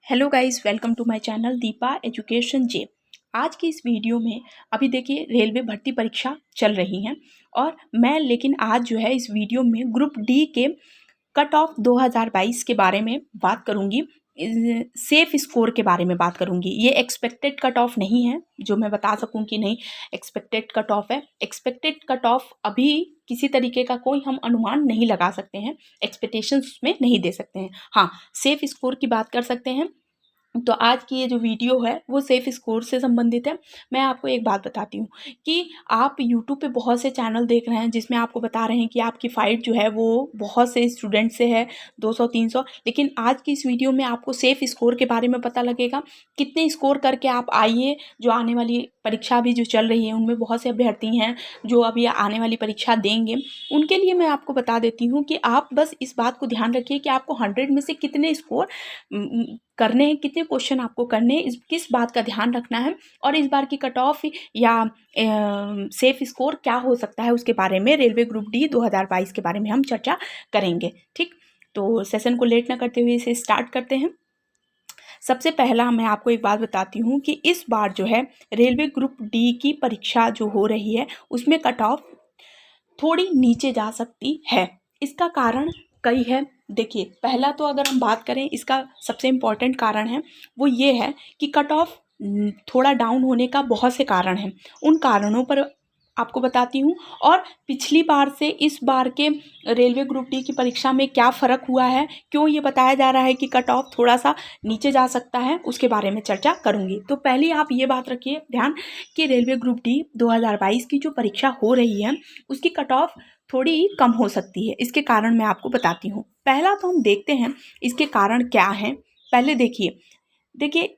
Hello guys, welcome to my channel Deepa education जे। आज की इस वीडियो में अभी देखिए रेलवे भर्ती परीक्षा चल रही हैं और मैं लेकिन आज जो है इस वीडियो में ग्रुप डी के कट ऑफ 2022 के बारे में बात करूंगी। सेफ स्कोर के बारे में बात करूंगी। ये एक्सपेक्टेड कट ऑफ नहीं है जो मैं बता सकूं कि नहीं एक्सपेक्टेड कट ऑफ है। एक्सपेक्टेड कट ऑफ अभी किसी तरीके का कोई हम अनुमान नहीं लगा सकते हैं, एक्सपेक्टेशंस में नहीं दे सकते हैं। हाँ, सेफ स्कोर की बात कर सकते हैं। तो आज की ये जो वीडियो है वो सेफ स्कोर से संबंधित है। मैं आपको एक बात बताती हूँ कि आप यूट्यूब पे बहुत से चैनल देख रहे हैं जिसमें आपको बता रहे हैं कि आपकी फ़ाइट जो है वो बहुत से स्टूडेंट से है, 200-300। लेकिन आज की इस वीडियो में आपको सेफ स्कोर के बारे में पता लगेगा। कितने स्कोर करके आप आइए, जो आने वाली परीक्षा अभी जो चल रही है उनमें बहुत से अभ्यर्थी हैं जो अभी आने वाली परीक्षा देंगे। उनके लिए मैं आपको बता देती हूँ कि आप बस इस बात को ध्यान रखिए कि आपको 100 में से कितने स्कोर करने हैं, कितने क्वेश्चन आपको करने हैं, किस बात का ध्यान रखना है और इस बार की कट ऑफ या सेफ स्कोर क्या हो सकता है उसके बारे में रेलवे ग्रुप डी 2022 के बारे में हम चर्चा करेंगे। ठीक, तो सेशन को लेट ना करते हुए इसे स्टार्ट करते हैं। सबसे पहला मैं आपको एक बात बताती हूँ कि इस बार जो है रेलवे ग्रुप डी की परीक्षा जो हो रही है उसमें कट ऑफ थोड़ी नीचे जा सकती है। इसका कारण कई है। देखिए, पहला तो अगर हम बात करें, इसका सबसे इम्पॉर्टेंट कारण है वो ये है कि कट ऑफ थोड़ा डाउन होने का बहुत से कारण हैं। उन कारणों पर आपको बताती हूँ और पिछली बार से इस बार के रेलवे ग्रुप डी की परीक्षा में क्या फ़र्क हुआ है, क्यों ये बताया जा रहा है कि कट ऑफ थोड़ा सा नीचे जा सकता है, उसके बारे में चर्चा करूँगी। तो पहले आप ये बात रखिए ध्यान कि रेलवे ग्रुप डी 2022 की जो परीक्षा हो रही है उसकी कट ऑफ थोड़ी कम हो सकती है। इसके कारण मैं आपको बताती हूँ। पहला तो हम देखते हैं इसके कारण क्या हैं। पहले देखिए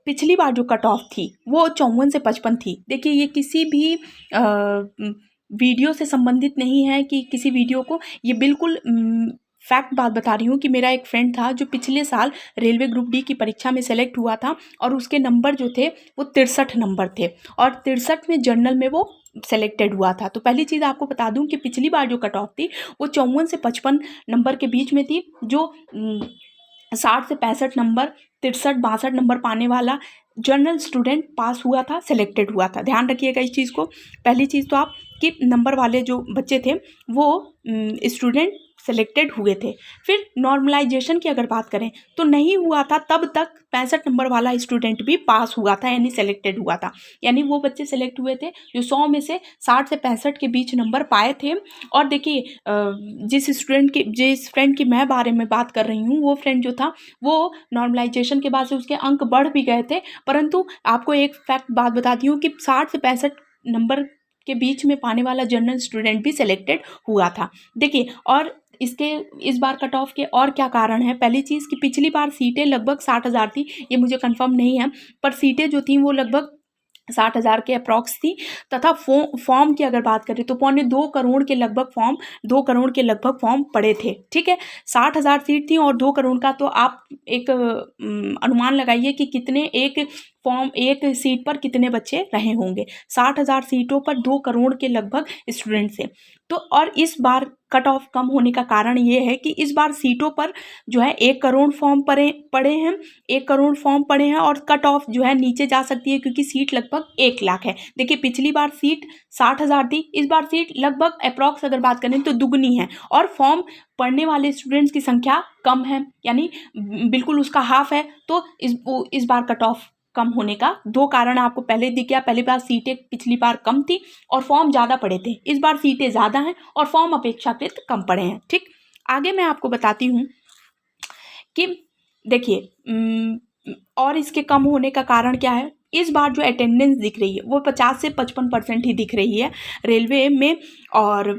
पिछली बार जो कट ऑफ थी वो 54 से 55 थी। देखिए, ये किसी भी वीडियो से संबंधित नहीं है कि किसी वीडियो को, ये बिल्कुल फैक्ट बात बता रही हूँ कि मेरा एक फ्रेंड था जो पिछले साल रेलवे ग्रुप डी की परीक्षा में सेलेक्ट हुआ था और उसके नंबर जो थे वो 63 नंबर थे और 63 में जनरल में वो सेलेक्टेड हुआ था। तो पहली चीज़ आपको बता दूं कि पिछली बार जो कट ऑफ थी वो 54 से 55 नंबर के बीच में थी। जो 60 से 65 नंबर, 63-62 नंबर पाने वाला जनरल स्टूडेंट पास हुआ था, सेलेक्टेड हुआ था। ध्यान रखिएगा इस चीज़ को। पहली चीज़ तो आप कि नंबर वाले जो बच्चे थे वो स्टूडेंट सेलेक्टेड हुए थे। फिर नॉर्मलाइजेशन की अगर बात करें तो नहीं हुआ था, तब तक 65 नंबर वाला स्टूडेंट भी पास हुआ था, यानी सेलेक्टेड हुआ था। यानी वो बच्चे सेलेक्ट हुए थे जो 100 में से 60 से 65 के बीच नंबर पाए थे। और देखिए, जिस फ्रेंड की मैं बारे में बात कर रही हूँ वो फ्रेंड जो था वो नॉर्मलाइजेशन के बाद से उसके अंक बढ़ भी गए थे। परंतु आपको एक फैक्ट बात बताती हूँ कि 60 से 65 नंबर के बीच में पाने वाला जनरल स्टूडेंट भी सेलेक्टेड हुआ था। देखिए, और इसके इस बार कट ऑफ के और क्या कारण है। पहली चीज़ कि पिछली बार सीटें लगभग 60,000 थी, ये मुझे कंफर्म नहीं है, पर सीटें जो थी वो लगभग 60,000 के अप्रॉक्स थी। तथा फॉर्म की अगर बात करें तो 2.25 करोड़ के लगभग फॉर्म, 2 करोड़ के लगभग फॉर्म पड़े थे। ठीक है, 60,000 सीट थी और 2 करोड़ का, तो आप एक अनुमान लगाइए कि कितने एक सीट पर कितने बच्चे रहे होंगे। 60,000 सीटों पर 2 करोड़ के लगभग स्टूडेंट थे। तो और इस बार कट ऑफ कम होने का कारण ये है कि इस बार सीटों पर जो है 1 करोड़ फॉर्म पड़े हैं, 1 करोड़ फॉर्म पड़े हैं और कट ऑफ जो है नीचे जा सकती है क्योंकि सीट लगभग 1 लाख है। देखिए, पिछली बार सीट 60,000 थी, इस बार सीट लगभग अप्रॉक्स अगर बात करें तो दुगनी है और फॉर्म पढ़ने वाले स्टूडेंट्स की संख्या कम है, यानी बिल्कुल उसका हाफ है। तो इस बार कट ऑफ कम होने का 2 कारण आपको पहले दिख गया। पहली बार सीटें पिछली बार कम थी और फॉर्म ज़्यादा पड़े थे। इस बार सीटें ज़्यादा हैं और फॉर्म अपेक्षाकृत कम पड़े हैं। ठीक, आगे मैं आपको बताती हूँ कि देखिए और इसके कम होने का कारण क्या है। इस बार जो अटेंडेंस दिख रही है वो 50 से 55% ही दिख रही है रेलवे में, और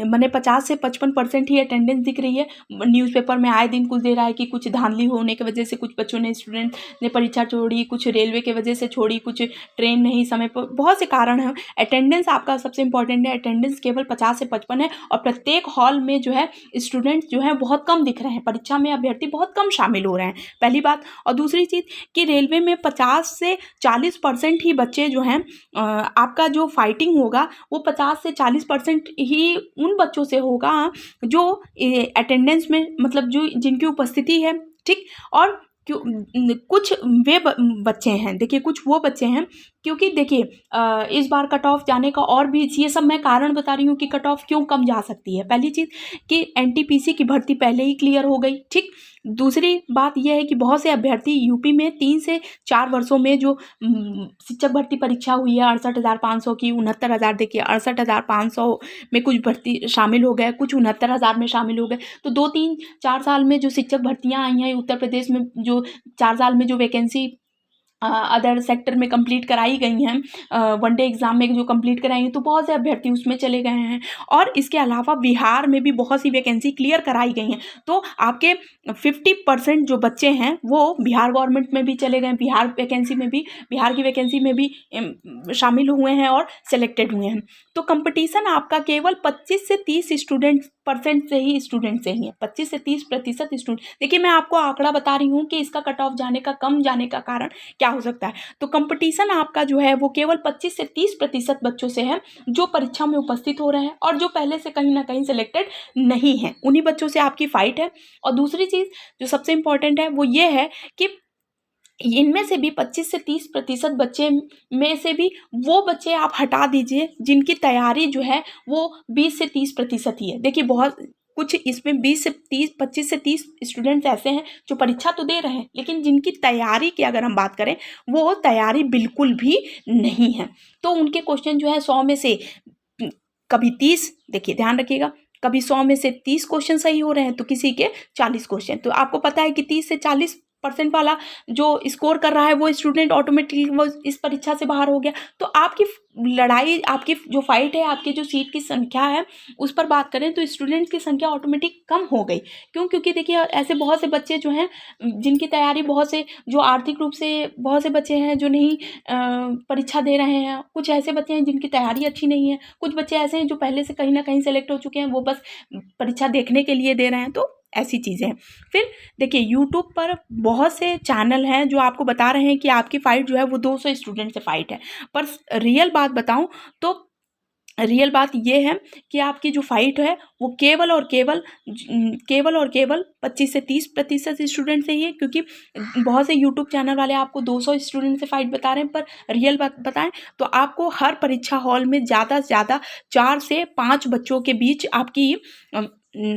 मैंने 50 से 55% ही अटेंडेंस दिख रही है। न्यूज़पेपर में आए दिन कुछ दे रहा है कि कुछ धांधली होने की वजह से कुछ बच्चों ने, स्टूडेंट ने परीक्षा छोड़ी, कुछ रेलवे के वजह से छोड़ी, कुछ ट्रेन नहीं समय पर, बहुत से कारण हैं। अटेंडेंस आपका सबसे इंपॉर्टेंट है। अटेंडेंस केवल 50 से 55 है और प्रत्येक हॉल में जो है स्टूडेंट्स जो है बहुत कम दिख रहे हैं, परीक्षा में अभ्यर्थी बहुत कम शामिल हो रहे हैं, पहली बात। और दूसरी चीज़ कि रेलवे में 50 से 40% ही बच्चे जो हैं, आपका जो फाइटिंग होगा वो 50 से 40% ही उन बच्चों से होगा जो अटेंडेंस में, मतलब जो जिनकी उपस्थिति है। ठीक, और कुछ वे बच्चे हैं, देखिए कुछ वो बच्चे हैं, क्योंकि देखिए इस बार कट ऑफ जाने का और भी ये सब मैं कारण बता रही हूँ कि कट ऑफ क्यों कम जा सकती है। पहली चीज़ कि एनटीपीसी की भर्ती पहले ही क्लियर हो गई, ठीक। दूसरी बात यह है कि बहुत से अभ्यर्थी यूपी में 3 से 4 वर्षों में जो शिक्षक भर्ती परीक्षा हुई है 68,500 की, 69,000, देखिए 68,500 में कुछ भर्ती शामिल हो गए, कुछ 69,000 में शामिल हो गए। तो 2-3-4 साल में जो शिक्षक भर्तियां आई हैं उत्तर प्रदेश में, जो 4 साल में जो वैकेंसी अदर सेक्टर में कंप्लीट कराई गई हैं, वनडे एग्ज़ाम में जो कंप्लीट कराई हैं, तो बहुत से अभ्यर्थी उसमें चले गए हैं। और इसके अलावा बिहार में भी बहुत सी वैकेंसी क्लियर कराई गई हैं। तो आपके 50% जो बच्चे हैं वो बिहार गवर्नमेंट में भी चले गए, बिहार की वैकेंसी में भी शामिल हुए हैं और सेलेक्टेड हुए हैं। तो कंपटीशन आपका केवल 25 से 30 परसेंट से ही है, 25 से 30% स्टूडेंट। देखिए मैं आपको आंकड़ा बता रही हूँ कि इसका कट ऑफ कम जाने का कारण क्या हो सकता है। तो कंपटीशन आपका जो है वो केवल 25 से 30% बच्चों से है जो परीक्षा में उपस्थित हो रहे हैं और जो पहले से कहीं ना कहीं सिलेक्टेड नहीं है, उन्हीं बच्चों से आपकी फाइट है। और दूसरी चीज़ जो सबसे इम्पोर्टेंट है वो ये है कि इनमें से भी 25 से 30% बच्चे में से भी वो बच्चे आप हटा दीजिए जिनकी तैयारी जो है वो 20 से 30% ही है। देखिए बहुत कुछ इसमें 25 से 30 स्टूडेंट्स ऐसे हैं जो परीक्षा तो दे रहे हैं लेकिन जिनकी तैयारी की अगर हम बात करें वो तैयारी बिल्कुल भी नहीं है। तो उनके क्वेश्चन जो है 100 में से कभी 30, देखिए ध्यान रखिएगा, कभी 100 में से 30 क्वेश्चन सही हो रहे हैं तो किसी के 40 क्वेश्चन। तो आपको पता है कि 30 से 40% वाला जो स्कोर कर रहा है वो स्टूडेंट ऑटोमेटिकली वो इस परीक्षा से बाहर हो गया। तो आपकी लड़ाई, आपकी जो फाइट है, आपकी जो सीट की संख्या है उस पर बात करें तो स्टूडेंट्स की संख्या ऑटोमेटिक कम हो गई। क्यों? क्योंकि देखिए ऐसे बहुत से बच्चे जो हैं जिनकी तैयारी, बहुत से जो आर्थिक रूप से बहुत से बच्चे हैं जो नहीं परीक्षा दे रहे हैं, कुछ ऐसे बच्चे हैं जिनकी तैयारी अच्छी नहीं है, कुछ बच्चे ऐसे हैं जो पहले से कहीं ना कहीं सेलेक्ट हो चुके हैं, वो बस परीक्षा देखने के लिए दे रहे हैं। तो ऐसी चीज़ें हैं। फिर देखिए यूट्यूब पर बहुत से चैनल हैं जो आपको बता रहे हैं कि आपकी फ़ाइट जो है वो 200 स्टूडेंट से फ़ाइट है, पर रियल बात बताऊं तो रियल बात ये है कि आपकी जो फाइट है वो केवल और केवल 25 से 30% स्टूडेंट से ही है। क्योंकि बहुत से यूट्यूब चैनल वाले आपको 200 स्टूडेंट से फाइट बता रहे हैं, पर रियल बात बताएं तो आपको हर परीक्षा हॉल में ज़्यादा से ज़्यादा 4 से 5 बच्चों के बीच आपकी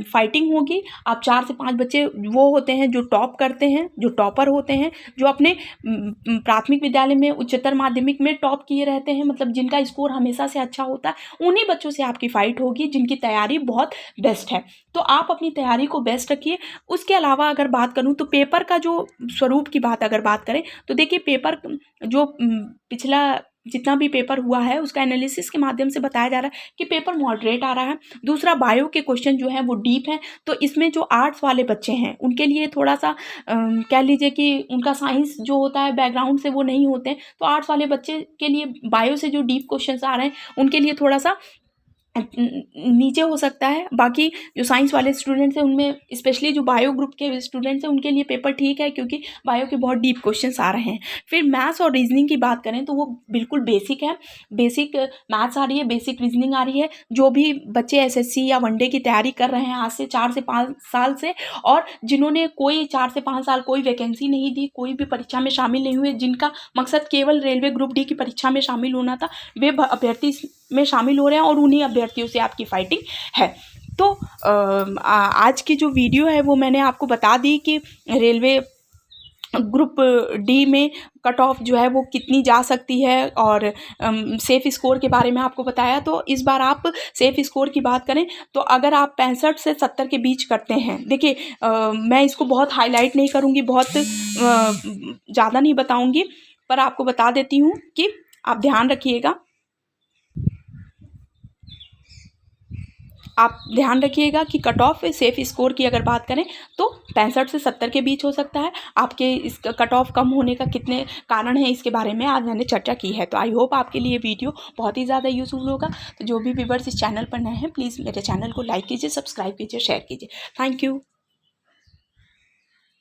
फाइटिंग होगी। आप 4 से 5 बच्चे वो होते हैं जो टॉप करते हैं, जो टॉपर होते हैं, जो अपने प्राथमिक विद्यालय में, उच्चतर माध्यमिक में टॉप किए रहते हैं, मतलब जिनका स्कोर हमेशा से अच्छा होता है। उन्हीं बच्चों से आपकी फ़ाइट होगी जिनकी तैयारी बहुत बेस्ट है। तो आप अपनी तैयारी को बेस्ट रखिए। उसके अलावा अगर बात करूँ तो पेपर का जो स्वरूप की बात अगर बात करें तो देखिए पेपर जो पिछला जितना भी पेपर हुआ है उसका एनालिसिस के माध्यम से बताया जा रहा है कि पेपर मॉडरेट आ रहा है। दूसरा, बायो के क्वेश्चन जो है वो डीप हैं, तो इसमें जो आर्ट्स वाले बच्चे हैं उनके लिए थोड़ा सा कह लीजिए कि उनका साइंस जो होता है बैकग्राउंड से वो नहीं होते हैं, तो आर्ट्स वाले बच्चे के लिए बायो से जो डीप क्वेश्चन आ रहे हैं उनके लिए थोड़ा सा नीचे हो सकता है। बाकी जो साइंस वाले स्टूडेंट्स हैं उनमें स्पेशली जो बायो ग्रुप के स्टूडेंट्स हैं उनके लिए पेपर ठीक है, क्योंकि बायो के बहुत डीप क्वेश्चंस आ रहे हैं। फिर मैथ्स और रीजनिंग की बात करें तो वो बिल्कुल बेसिक है, बेसिक मैथ्स आ रही है, बेसिक रीजनिंग आ रही है। जो भी बच्चे एसएससी या वनडे की तैयारी कर रहे हैं आज से 4 से 5 साल से, और जिन्होंने कोई 4 से 5 साल कोई वैकेंसी नहीं दी, कोई भी परीक्षा में शामिल नहीं हुए, जिनका मकसद केवल रेलवे ग्रुप डी की परीक्षा में शामिल होना था, वे अभ्यर्थी में शामिल हो रहे हैं और उन्हीं अभ्यर्थियों से आपकी फाइटिंग है। तो आज की जो वीडियो है वो मैंने आपको बता दी कि रेलवे ग्रुप डी में कट ऑफ जो है वो कितनी जा सकती है, और सेफ़ स्कोर के बारे में आपको बताया। तो इस बार आप सेफ़ स्कोर की बात करें तो अगर आप 65 से 70 के बीच करते हैं, देखिए मैं इसको बहुत हाईलाइट नहीं करूँगी, बहुत ज़्यादा नहीं बताऊँगी, पर आपको बता देती हूँ कि आप ध्यान रखिएगा, कि कट ऑफ सेफ़ स्कोर की अगर बात करें तो 65 से 70 के बीच हो सकता है। आपके इस कट ऑफ कम होने का कितने कारण हैं इसके बारे में आज मैंने चर्चा की है। तो आई होप आपके लिए वीडियो बहुत ही ज़्यादा यूज़फुल होगा। तो जो भी व्यूअर्स इस चैनल पर नए हैं प्लीज़ मेरे चैनल को लाइक कीजिए, सब्सक्राइब कीजिए, शेयर कीजिए। Thank you.